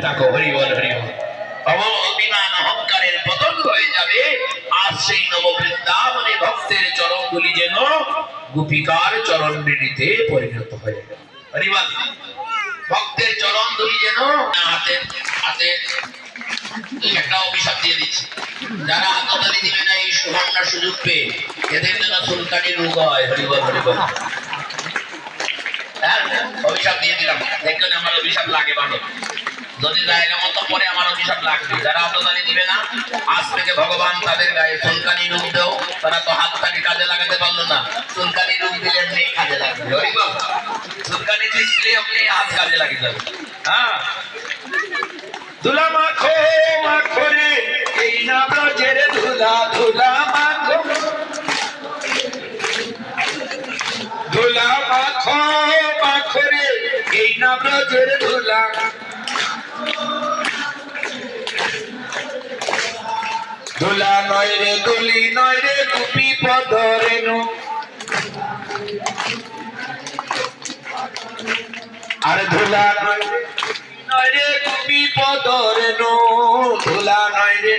তাকো হরি বল হরি বল। অভিমান অহংকারের পতন হয়ে যাবে। আজ সেই নব বৃন্দাবনে ভক্তের চরণগুলি যেন গোপিকার চরণ ঋণীতে পরিণত হয়ে যাবে। হরি বল। ভক্তের চরণ ধুলি যেন হাতে হাতে একটা অভিশাপ দিয়ে দিচ্ছি, যারা হাততালি দিবে না এই সুবর্ণা সুযোগ পেয়ে এদের যেন চুলকানি রোগ হয়। হরি বল হরি বল। অভিশাপ দিয়ে দিলাম, দেখবেন আমার অভিশাপ লাগে ভালো, যদি জায়গা মতো পরে আমার অভিশাপ লাগবে। যারা হাততালি দিবে না আজ থেকে ভগবান তাদের গায়ে চুলকানি রোগ দেও। তারা তো হাতটাকে কাজে লাগাতে পারলো না, চুলকানি রোগ দিলে এমনি কাজে লাগবে। হরি বল। চুলকানি দিলে আপনি হাত কাজে লাগে যাবে। হ্যাঁ, ধুলা মাখো মাখো রে এই না ব্রজের ধুলা, ধুলা মাখো ধুলা মাখো মাখো রে এই না ব্রজের ধুলা। ধুলা নয় রে দুলি নয় রে গোপী পদ রেণু, আর ধুলা নয় রে গোপী পদ রেণু, ধুলা নয় রে।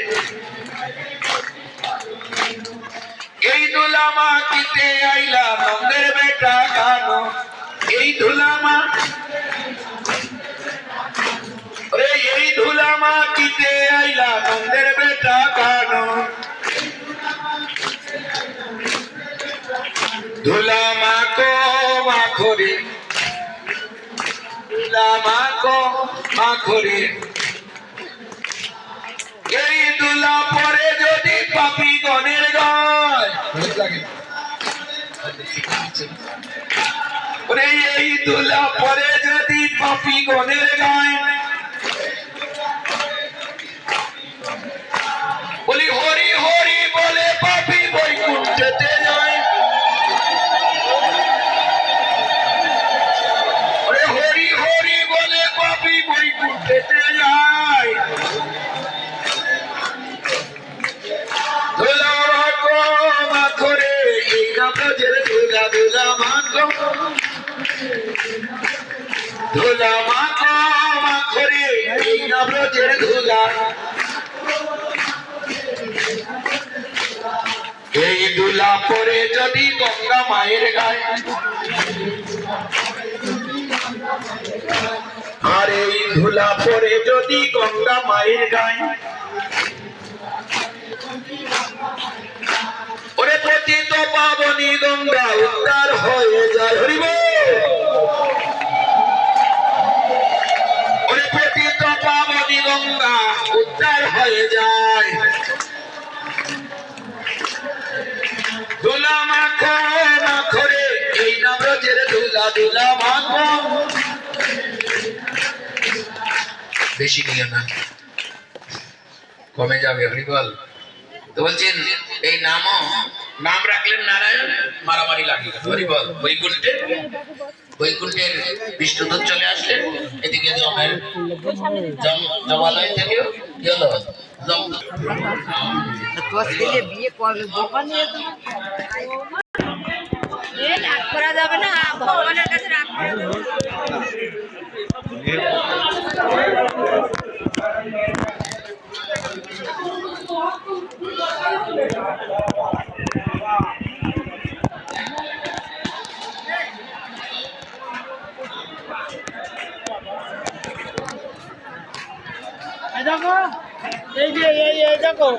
এই ধুলা মাটিতে আইলা নন্দের বেটা কানো, এই ধুলা মা এই ধুলা মাটিতে আইলা নন্দের বেটা কানো। ধুলা মাখো মাখো রে ধুলা মাখো মাখো রে, এই ধুলা পরে যদি পাপি গণের গায়, এই ধুলা পরে যদি পাপি গণের গায়, বলি হরি হরি বলে পাপি বৈকুণ্ঠেতে যায়। হরি হরি বলে পাপি বৈকুণ্ঠেতে যায়। ধুলা মাখো মাখো রে এই না ব্রজের ধুলা, ধুলা মাখো ধুলা মাখো মাখো রে এই না ব্রজের ধুলা। এই ধুলা পরে যদি গঙ্গা মায়ের গায়ে, আর এই ধুলা পরে যদি গঙ্গা মায়ের গায়ে, ওরে পতিত পাবনী গঙ্গা উদ্ধার হয়ে যায়। হরি বল। ওরে পতিত পাবনী গঙ্গা উদ্ধার হয়ে যায়। ধুলা মাখো মাখো রে এই না ব্রজের ধুলা, ধুলা মাখো। বেশি নিও না, কমে যাবে। হরি বল। তো বলছেন এই নাম রাখলেন নারায়ণ, মারামারি লাগিয়ে গেল। হরি বল। বৈকুণ্ঠের বিষ্ণুদূত চলে আসলেন, এদিকে জমালয় থেকে কি হলো, রাগ করা যাবে না, ভগবানের কাছে রাগ করা যাবে না। দেখো এই যে এই দেখো